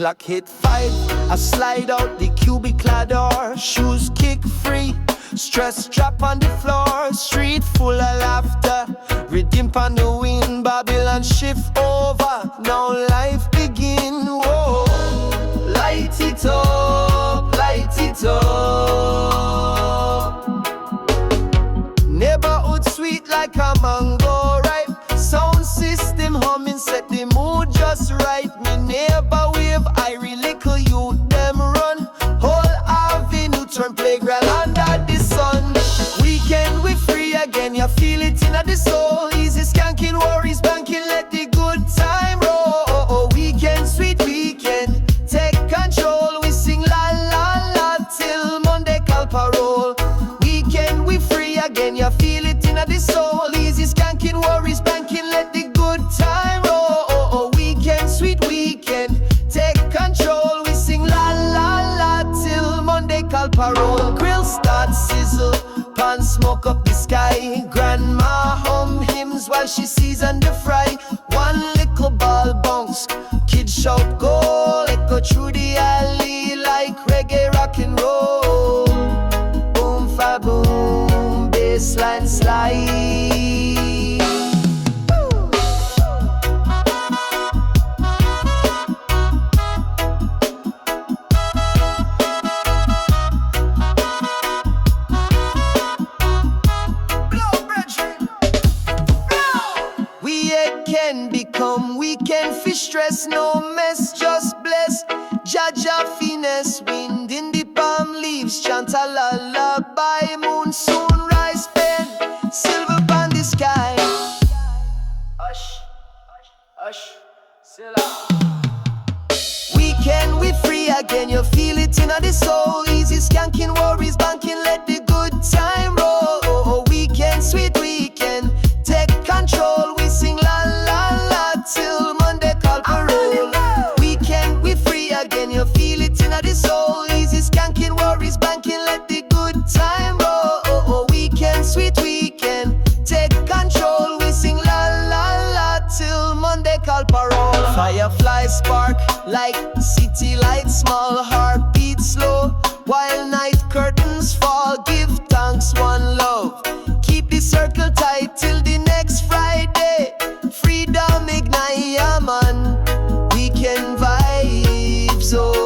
Clock hit 5, I slide out the cubicle door. Shoes kick free, stress drop on the floor. Street full of laughter, rhythm on the wind. Babylon shift over, now life begin. Whoa, light it up, light it up. Neighborhood sweet like a mango ripe. Sound system humming, set the mood just right. Me neighbor wave, Irie little youth them run. Whole avenue turn playground under the sun. Weekend we free again, you feel it in the soul. Easy skanking, worries banking, let the good time roll. Weekend, sweet weekend, take control. We sing la la la till Monday call parole. Weekend we free again, you feel it in the soul. Easy skanking, worries banking, let the good time roll. Weekend, sweet weekend, take control. We sing la la la till Monday call parole. Grill start sizzle, pan smoke up the sky. Grandma hum hymns while she season the fry. One little ball bounce, kids shout goal. Echo through the alley like reggae rock and roll. Boom fa boom, bassline slide. Can become weekend fish stress, no mess, just bless. Jah Jah finesse, wind in the palm leaves, chant a lullaby. Moon soon rise, pen, silver upon the sky. Hush, hush, hush, weekend we free again, you feel it in the soul. Easy skanking, worries banking, let the good time roll. Weekend, sweet weekend, take control. We sing la la la till Monday call parole. Weekend we free again, you feel it in the soul. Easy skanking, worries banking, let the good time roll. Weekend, sweet weekend, take control. We sing la la la till Monday call parole. Firefly spark like city lights, small heartbeat slow. While night curtains fall, give thanks, one love. Keep the circle tight till the next Friday. Freedom ignite, yeah man. Weekend vibes, oh.